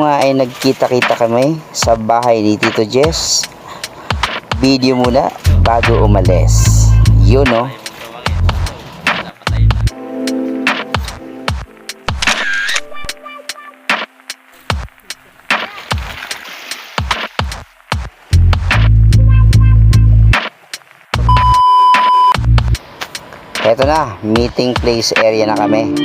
nga ay nagkita-kita kami sa bahay ni Tito Jess. Video muna bago umalis. Yun no. Eto na, meeting place area na kami.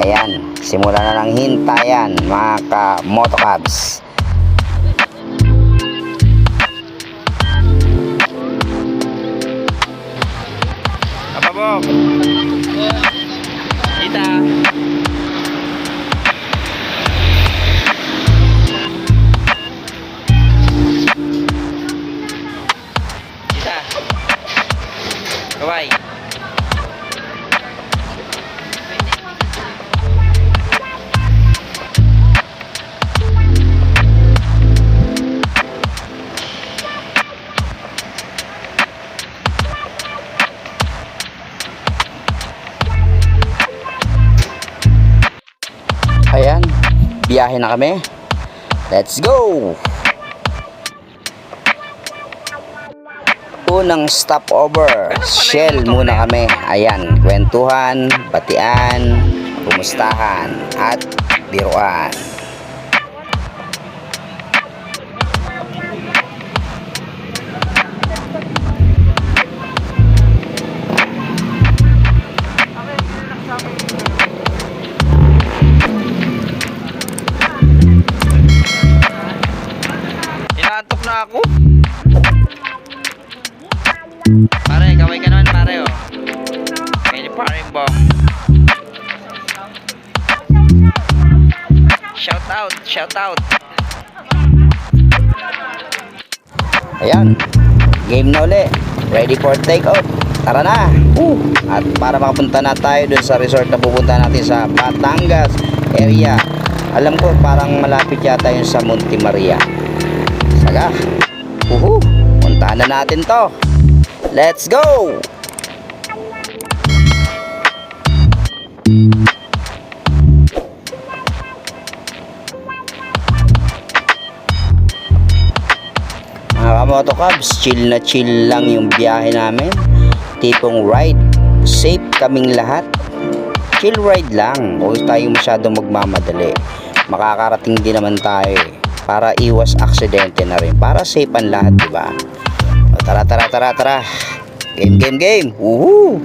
Ayan, simula na ng hintayan mga ka-motocabs. Bob. Kita. Kita. Kawai. Ayan, biyahe na kami. Let's go! Unang stopover, Shell muna kami. Ayan, kwentuhan, batian, kumustahan, at biruan. Inaantok na ako. Pare, kaway ka naman pare oh. Kaya ni pare bong. Shout out, shout out. Ayan, game na uli. Ready for take out. Tara na. At para makapunta na tayo dun sa resort na pupunta natin sa Batangas area. Alam ko parang malapit yata yun sa Monte Maria. Saga. Puntahan na natin to. Let's go! Mga ka-motocabs, chill na chill lang yung biyahe namin. Tipong ride, safe kaming lahat. Chill ride lang, huwag tayo masyadong magmamadali. Makakarating din naman tayo para iwas aksidente na rin, para safe ang lahat, diba? O, tara. Game. Woohoo!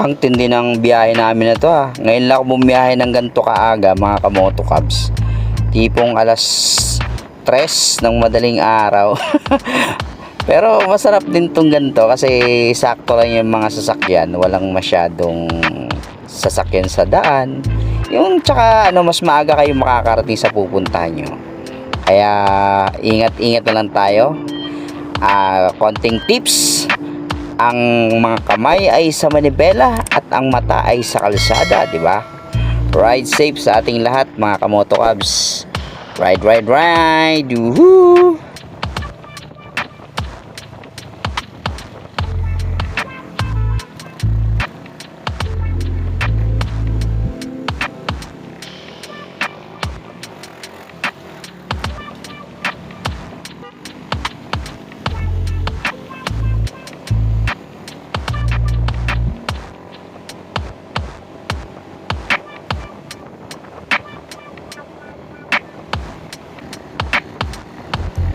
Ang tindi ng biyahe namin na to ha. Ngayon lang ako bumiyahe ng ganito kaaga mga ka-motocabs. Tipong alas 3 ng madaling araw. Pero masarap din tong ganito kasi sakto lang yung mga sasakyan. Walang masyadong sasakyan sa daan. Yung tsaka mas maaga kayo makakarating sa pupuntahan nyo. Kaya ingat-ingat na lang tayo. Konting tips. Ang mga kamay ay sa manibela at ang mata ay sa kalsada, di ba? Ride safe sa ating lahat mga ka-motocabs. Ride. Woohoo!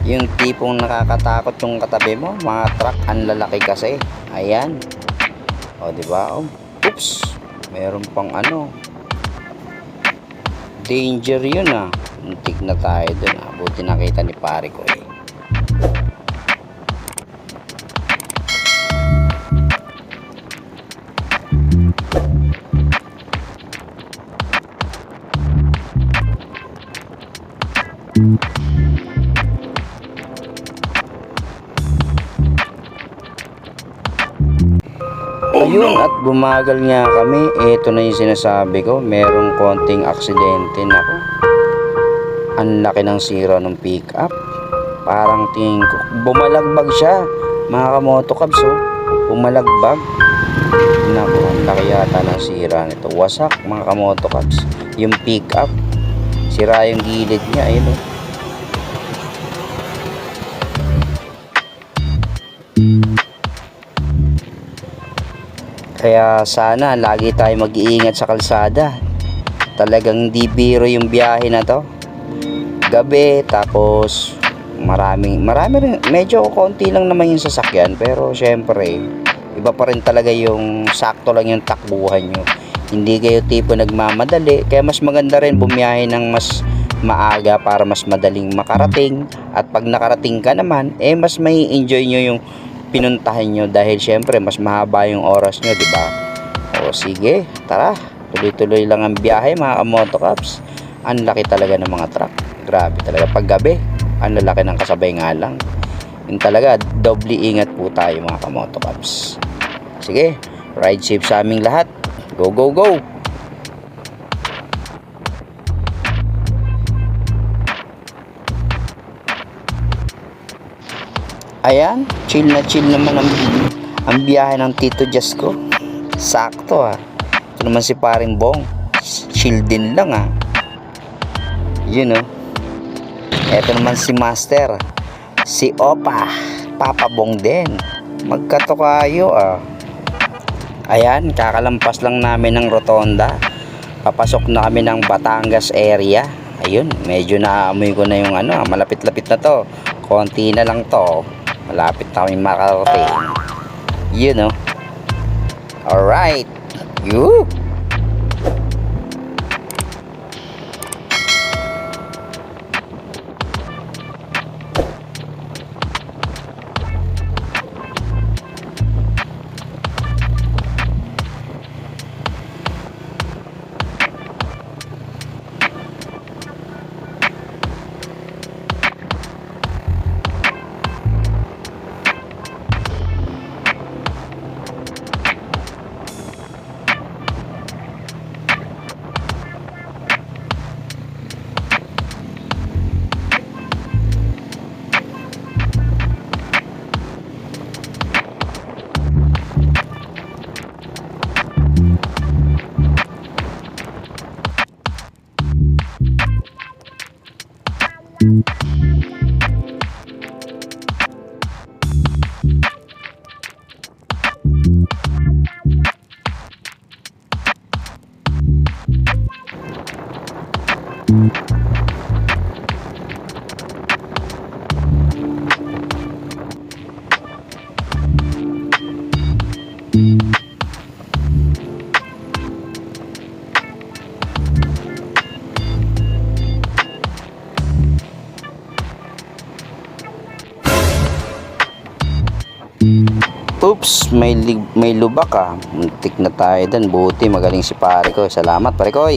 Yung tipong nakakatakot yung katabi mo, mga truck, ang lalaki kasi. Ayan. O, diba? Oops. Meron pang danger yun ah. Muntik na tayo dun ah. Buti nakita ni pare ko eh. Ayun, at bumagal nga kami. Ito na yung sinasabi ko. Merong konting aksidente na ako. Ang laki ng sira ng pick up. Parang tingin ko, bumalagbag siya. Mga kamotokabs, oh. Bumalagbag. Naku, ang laki yata ng sira nito. Wasak, mga kamotokabs. Yung pick up. Sira yung gilid niya, ayun, oh. Kaya sana lagi tayo mag-iingat sa kalsada. Talagang di biro yung biyahe na to. Gabi, tapos marami rin, medyo konti lang naman yung sasakyan, pero syempre iba pa rin talaga yung sakto lang yung takbuhan nyo. Hindi kayo tipo nagmamadali, kaya mas maganda rin bumiyahe ng mas maaga para mas madaling makarating. At pag nakarating ka naman, mas may enjoy nyo yung pinuntahan nyo, dahil syempre mas mahaba yung oras nyo, di ba? O sige, tara, tuloy-tuloy lang ang biyahe, mga kamotokabs. Ang laki talaga ng mga truck, grabe talaga. Pag gabi, ang lalaki ng kasabay nga lang. Yun talaga, doble ingat po tayo, mga kamotokabs. Sige, ride safe sa aming lahat. Go, go, go! Ayan, chill naman ang biyahe ng Tito Jazz ko. Sakto, ah. Ito naman si Paring Bong. Chill din lang, ah. Yun, oh. Ito naman si Master. Si Opa. Papa Bong din. Magkatukayo, ah. Ayan, kakalampas lang namin ng rotonda. Papasok na kami ng Batangas area. Ayun, medyo naamoy ko na yung malapit-lapit na to. Konti na lang to. Malapit na kami makarating. Yun, oh. Alright. You. Oops, may lubak, ah. Muntik na tayo dun. Buti magaling si pare ko. Salamat, pare ko.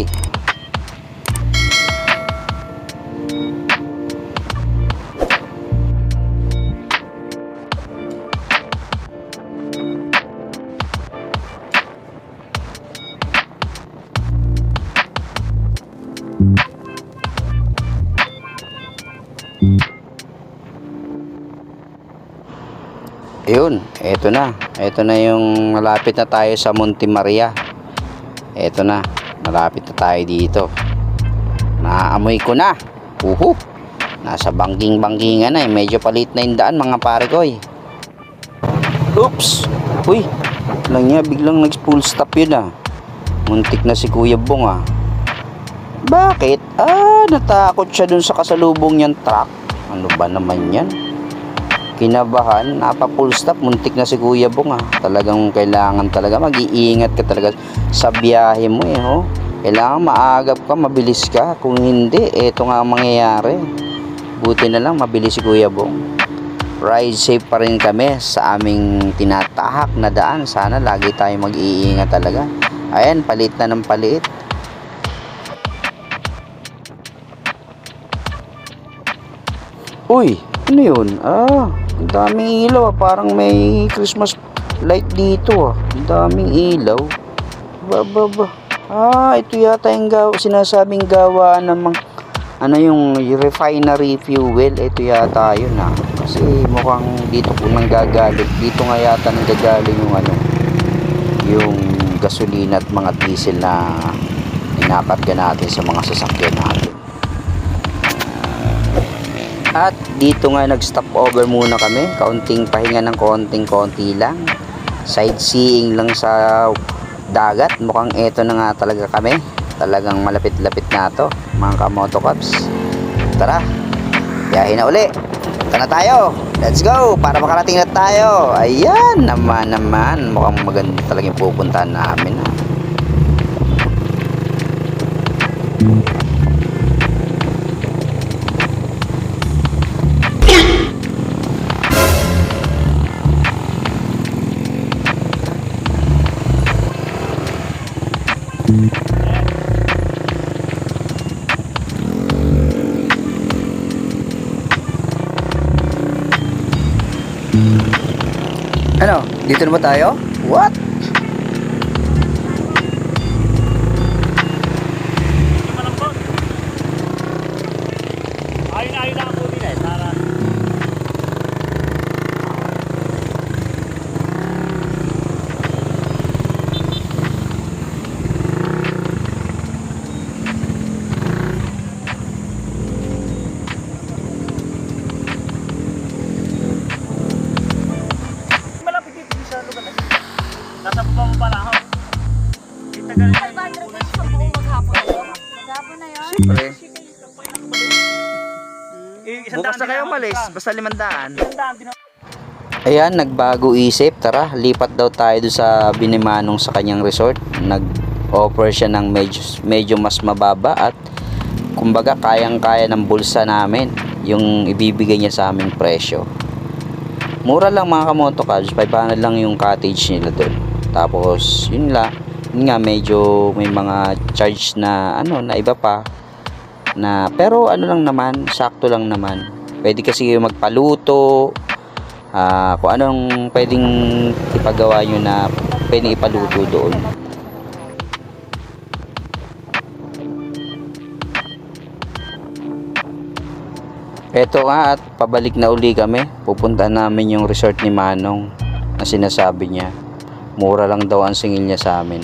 Ayun, eto na. Eto na yung malapit na tayo sa Monte Maria. Eto na, malapit na tayo dito. Naaamoy ko na. Nasa bangking-bangkingan na, medyo palit na yung daan, mga pare ko. Oops. Uy, lang niya, biglang nag-full stop yun, ah. Muntik na si Kuya Bong, ah. Bakit? Natakot siya dun sa kasalubong niyang truck. Ano ba naman yan? Kinabahan, napa-full stop, muntik na si Kuya Bong, ah. Talagang kailangan talaga mag-iingat ka talaga sa biyahe mo, oh. Kailangan maagap ka, mabilis ka. Kung hindi, eto nga ang mangyayari. Buti na lang mabilis si Kuya Bong. Ride safe pa rin kami sa aming tinatahak na daan. Sana lagi tayo mag-iingat talaga. Ayan, palit na ng palit. Uy, ano yun? Ang daming ilaw, parang may Christmas light dito ah. Ang daming ilaw. Ba. Ito yata yung sinasabing gawa ng ano yung refinery fuel. Ito yata yun ah. Kasi mukhang dito po nanggagaling. Dito nga yata nanggagaling yung ano, yung gasolina at mga diesel na inakarga natin sa mga sasakyan natin. At dito nga nag-stop over muna kami. Kaunting pahinga ng konti lang. Sightseeing lang sa dagat. Mukhang eto na nga talaga kami. Talagang malapit-lapit na to, mga kamoto cubs. Tara, biyahe na uli. Punta na tayo. Let's go para makarating na tayo. Ayan naman. Mukhang maganda talaga yung pupuntahan namin. Ano? Dito na ba tayo? What? Ayun na ang puti na eh. Para... malapit dito sa lugar na. Nasa baba mo pala ako. Kita galing tayo. Maghapon na yun? Siyempre. Bukas na kayo umalis. Basta 500. Isang Ayan, nagbago isip. Tara, lipat daw tayo doon sa Binimanong sa kanyang resort. Nag-offer siya ng medyo mas mababa at kumbaga kayang-kaya ng bulsa namin yung ibibigay niya sa aming presyo. Mura lang mga kamoto cubs, 500 lang yung cottage nila doon. Tapos, yun nga medyo may mga charge na ano, na iba pa. Pero ano lang naman, sakto lang naman. Pwede kasi magpaluto, kung anong pwedeng ipagawa nyo na pwedeng ipaluto doon. Eto nga at pabalik na uli kami. Pupunta namin yung resort ni Manong na sinasabi niya. Mura lang daw ang singil niya sa amin.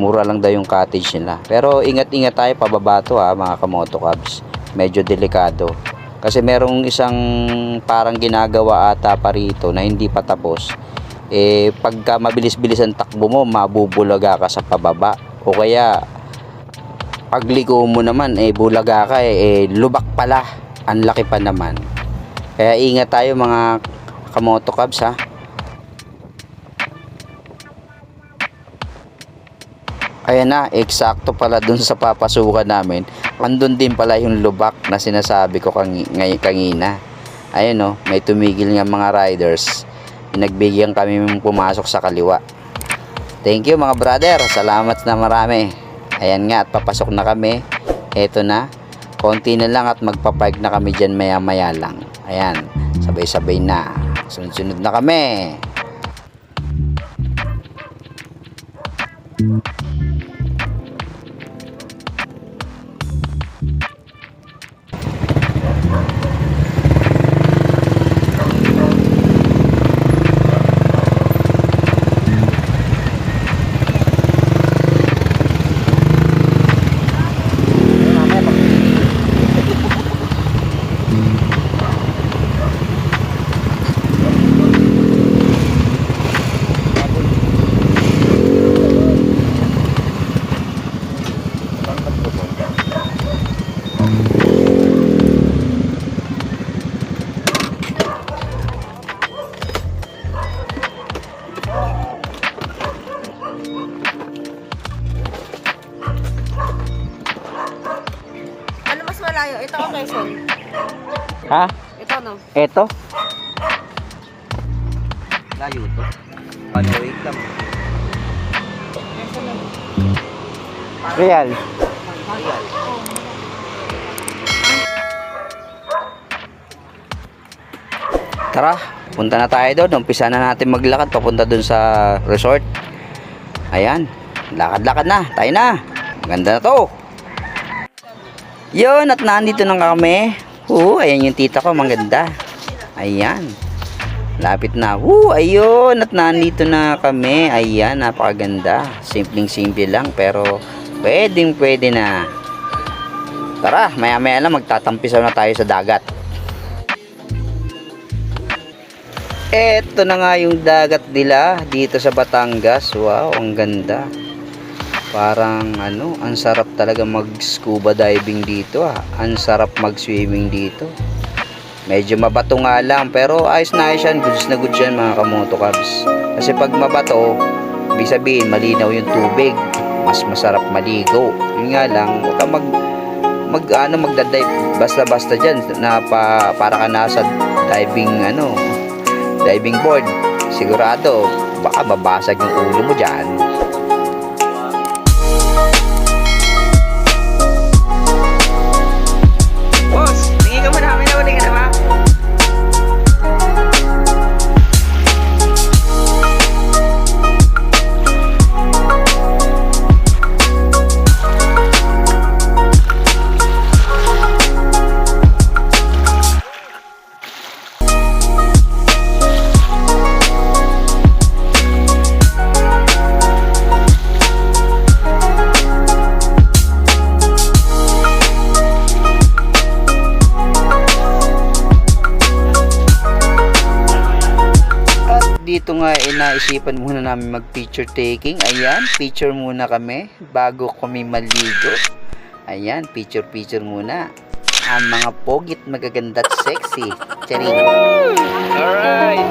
Mura lang daw yung cottage nila. Pero ingat-ingat tayo pababa to mga kamoto cubs. Medyo delikado. Kasi merong isang parang ginagawa ata pa rito na hindi pa tapos. Pagka mabilis-bilis ang takbo mo, mabubulaga ka sa pababa. O kaya, pagligo mo naman, bulaga ka lubak pala. Ang laki pa naman. Kaya ingat tayo mga kamoto cubs Ayan na, eksakto pala dun sa papasukan namin. Andun din pala yung lubak na sinasabi ko kanina. Ayun may tumigil nga mga riders. Pinagbigyan kami pumasok sa kaliwa. Thank you mga brother. Salamat na marami. Ayan nga at papasok na kami. Eto na. Konti na lang at magpapark na kami dyan maya-maya lang. Ayan. Sabay-sabay na. Sunod-sunod na kami. Ano mas malayo? Ito o Quezon? Ha? Ito no? Eto? Layo to. Ano, wait lang. Real. Tara, punta na tayo doon. Umpisa na natin maglakad papunta doon sa resort. Ayan, lakad-lakad na. Tayo na. Maganda na to. Yun, at nandito na kami. Ayan yung tita ko, maganda. Ayan. Lapit na. Ayun, at nandito na kami. Ayan, napakaganda. Simpleng-simple lang, pero pwedeng-pwede na. Tara, maya-maya lang magtatampisaw na tayo sa dagat. Eto na nga yung dagat nila dito sa Batangas. Wow, ang ganda. Parang ano, ang sarap talaga mag-scuba diving dito ah. Ang sarap mag-swimming dito. Medyo mabato nga lang, pero ayos na ayos yan. Goods na goods yan mga kamoto cabs. Kasi pag mabato, ibig sabihin malinaw yung tubig. Mas masarap maligo. Yun nga lang, huwag ka magda-dive basta-basta dyan na para ka nasa diving board. Sigurado baka babasag yung ulo mo dyan. Boss, tingin ka mo namin na wala ka na ba? Dito nga naisipan muna namin mag picture taking. Ayan, picture muna kami bago kami maligo. Ayan, picture muna ang mga pogit, magaganda at sexy. Charing. Alright.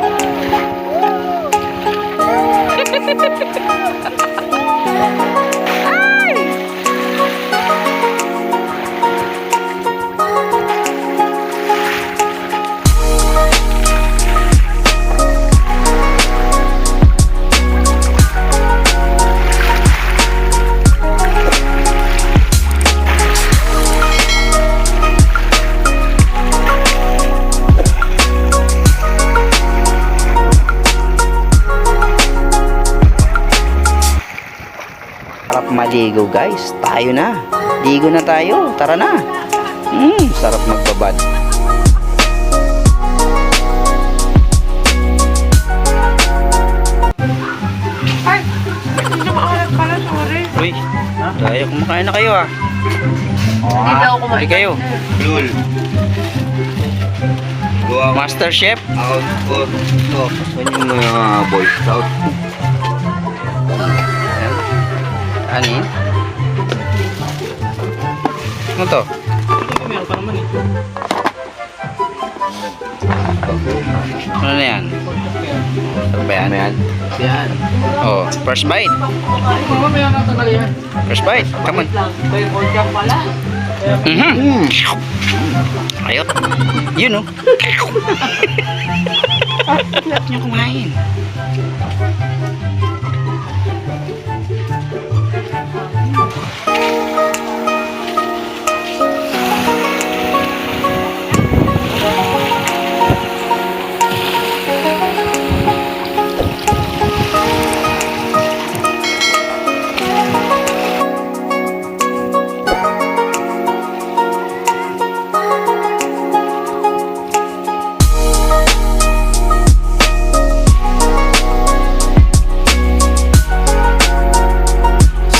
Sarap maligo guys. Tayo na. Ligo na tayo. Tara na. Sarap magbabad. Uy, tayo kumakain na kayo ah. Hindi daw ako Ay kayo. Lul. Master Chef. Output. Saan yung mga boy scout? Ani? Ano to? Meron pa naman eh. Ano na yan? Ano ba yan? Yan. Oh, first bite. Mama, meron na tagal yan. First bite. Come on. May order pala. Ayot. Yun oh. Sarap niyo kumain.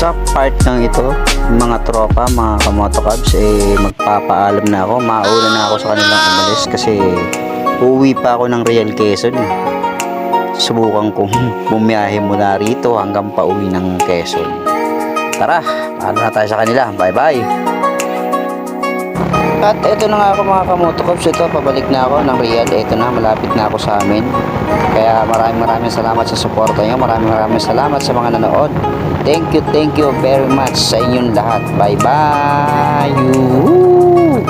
Sa part ng ito, mga tropa, mga kamoto cabs, magpapaalam na ako. Mauna na ako sa kanilang umalis kasi uuwi pa ako ng Real Quezon. Subukan kong bumiyahe mula rito hanggang pauwi ng Quezon. Tara, paalam na tayo sa kanila. Bye bye! At ito na nga ako mga kamoto cabs. Ito, pabalik na ako ng Real. Ito na, malapit na ako sa amin. Kaya maraming salamat sa suporta nyo. Maraming salamat sa mga nanood. Thank you very much sa inyong lahat. Bye bye! Yoo-hoo!